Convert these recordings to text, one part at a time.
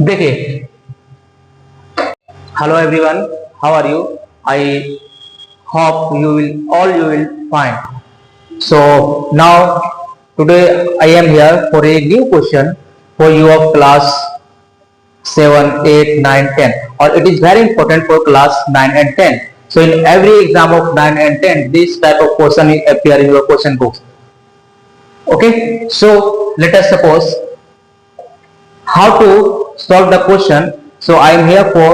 देखिए, hello everyone, how are you? I hope you will find. So now today I am here for a new question for you of class 7, 8, 9, 10, or it is very important for class 9 and 10. So in every exam of 9 and 10 this type of question will appear in your question books. Okay, so let us suppose how to solve the question. So I am here for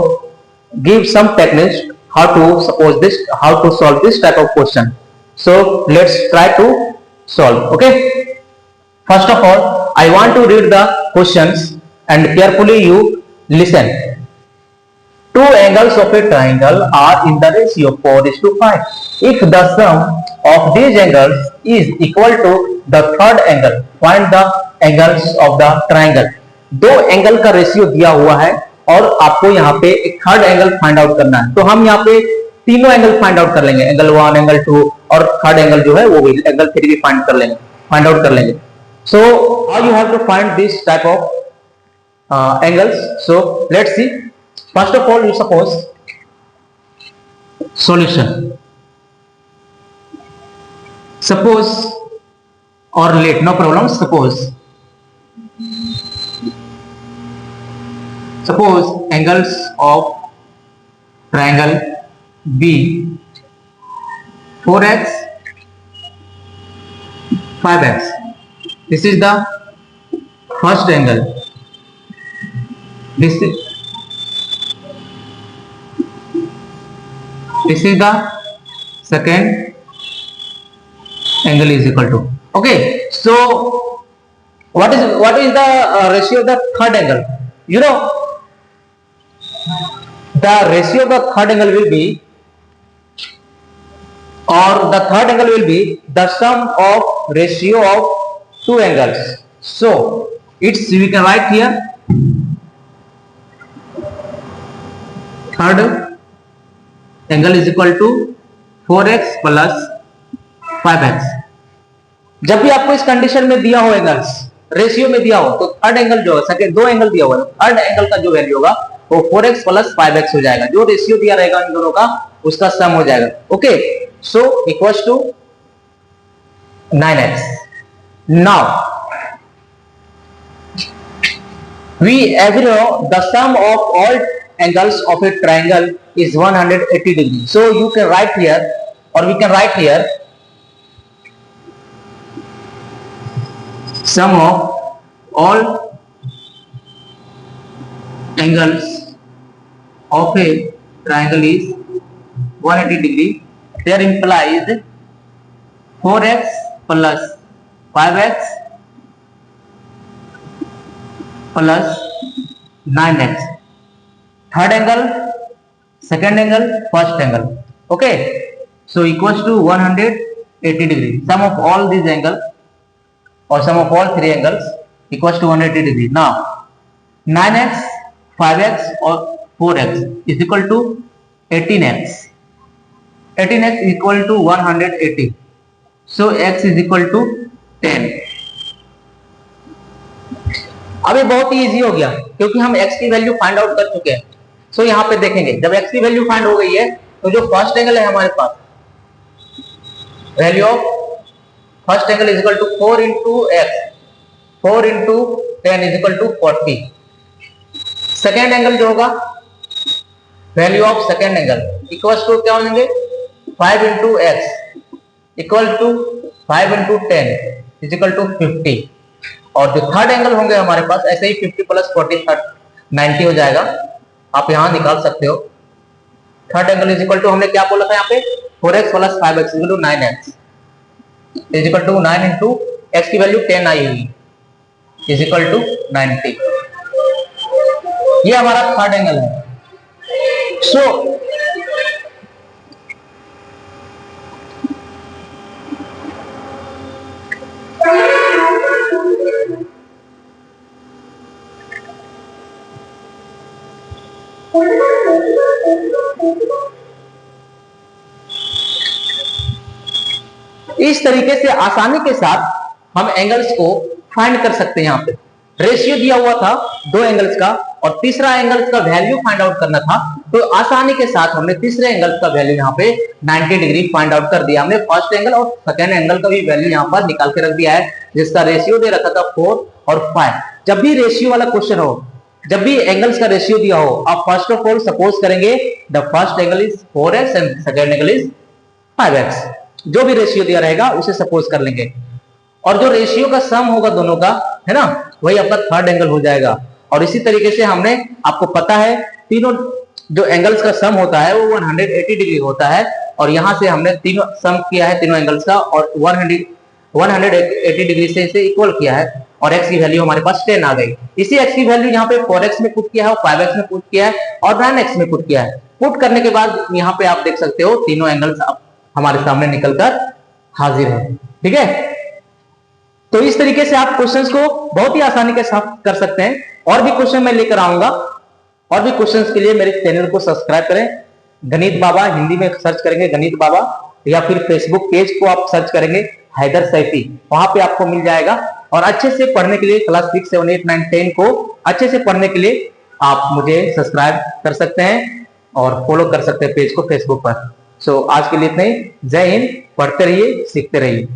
give some techniques how to solve this type of question. So let's try to solve. Okay, first of all I want to read the questions and carefully you listen. Two angles of a triangle are in the ratio 4:5. If the sum of these angles is equal to the third angle, find the angles of the triangle. दो angle का ratio दिया हुआ है और आपको यहाँ पे एक थर्ड एंगल फाइंड आउट करना है, तो हम यहाँ पे तीनों एंगल फाइंड आउट कर लेंगे, एंगल 1, एंगल 2 और थर्ड एंगल जो है वो भी एंगल 3 भी फाइंड आउट कर लेंगे. So how you have to find this type of angles? So let's see. First of all, you suppose solution. Suppose or let, no problem. Suppose angles of triangle B 4x 5x. This is the first angle. This is the second angle is equal to. Okay, so what is the ratio of the third angle? You know, the ratio of the third angle will be, or the third angle will be the sum of ratio of two angles. So it's, we can write here third angle is equal to 4x plus 5x. जब भी आपको इस condition में दिया हो, angles ratio में दिया हो, तो थर्ड एंगल जो है, सेकंड दो एंगल दिया हुआ है, थर्ड एंगल का जो वैल्यू होगा वो 4x प्लस 5x हो जाएगा. जो रेशियो दिया रहेगा इन दोनों का उसका सम हो जाएगा. Okay, so equals to 9x. Now we every know the sum of all angles of a triangle is 180 degrees. So you can write here, or we can write here, sum of all angles of a triangle is 180 degree. There implies 4x plus 5x plus 9x. Third angle, second angle, first angle. Okay, so equals to 180 degree. Sum of all these angles, or sum of all three angles, equals to 180 degree. Now 9x, 5x or 4x is equal to 18x. 18x is equal to 180. So x is equal to 10. अभी बहुत ही easy हो गया क्योंकि हम x की value find out कर चुके हैं. सो यहाँ पे देखेंगे, जब x की वैल्यू फाइंड हो गई है तो जो फर्स्ट एंगल है हमारे पास, value of first angle is equal to 4 into x, 4 into 10 is equal to 40. Second angle जो होगा, value of second angle equal to क्या हो जाएंगे, 5 into x equal to 5 into 10 is equal to 50. और जो थर्ड एंगल होंगे हमारे पास ऐसे ही 50 प्लस 40 90 हो जाएगा. आप यहां निकाल सकते हो. Third angle is equal to, हमने क्या बोला था यहाँ पे, 4x plus 5x is equal to 9x is equal to 9 into x की वैल्यू 10 आई हुई इज इक्वल टू 90. ये हमारा थर्ड एंगल है. सो इस तरीके से आसानी के साथ हम एंगल्स को फाइंड कर सकते हैं. यहाँ पे रेशियो दिया हुआ था दो एंगल्स का और तीसरा एंगल का वैल्यू फाइंड आउट करना था, तो आसानी के साथ हमने तीसरे एंगल का वैल्यू यहाँ पे 90 डिग्री फाइंड आउट कर दिया। हमने फर्स्ट एंगल और सेकेंड एंगल का भी वैल्यू यहाँ पर निकाल के रख दिया है, जिसका रेशियो दे रखा था 4 और 5। जब भी रेशियो वाला क्वेश्चन हो, जब भी एंगल्स का रेशियो दिया हो, आप फर्स्ट ऑफ ऑल सपोज करेंगे the first angle is 4x and second angle is 5x। जो भी रेशियो दिया रहेगा उसे सपोज कर लेंगे, और जो रेशियो का सम होगा दोनों का, है ना, वही आपका थर्ड एंगल हो जाएगा। और इसी तरीके से हमने, आपको पता है, तीनों जो एंगल्स का सम होता है वो 180 डिग्री होता है, और यहां से हमने तीनों सम किया है तीनों एंगल्स का, और 180 डिग्री से इसे इक्वल किया है, और x की वैल्यू हमारे पास 10 आ गई। इसी x की वैल्यू यहाँ पे 4x में पुट किया है, 5x में पुट किया है, और 9x में पुट किया है। पुट करने के बाद यहाँ पे आप देख सकते हो तीनों एंगल्स हमारे सामने निकलकर हाजिर है। ठीक है, तो इस तरीके से आप क्वेश्चंस को बहुत ही आसानी के साथ कर सकते हैं। और भी क्वेश्चन मैं लेकर आऊंगा, और भी क्वेश्चंस के लिए मेरे चैनल को सब्सक्राइब करें। गणित बाबा हिंदी में सर्च करेंगे गणित बाबा, या फिर फेसबुक पेज को आप सर्च करेंगे हैदर सैफी, वहां पे आपको मिल जाएगा। और अच्छे से पढ़ने के लिए क्लास 6, 7, 8, 9, 10 को अच्छे से पढ़ने के लिए आप मुझे सब्सक्राइब कर सकते हैं और फॉलो कर सकते हैं पेज को फेसबुक पर। सो आज के लिए इतना ही। जय हिंद, पढ़ते रहिए, सीखते रहिए।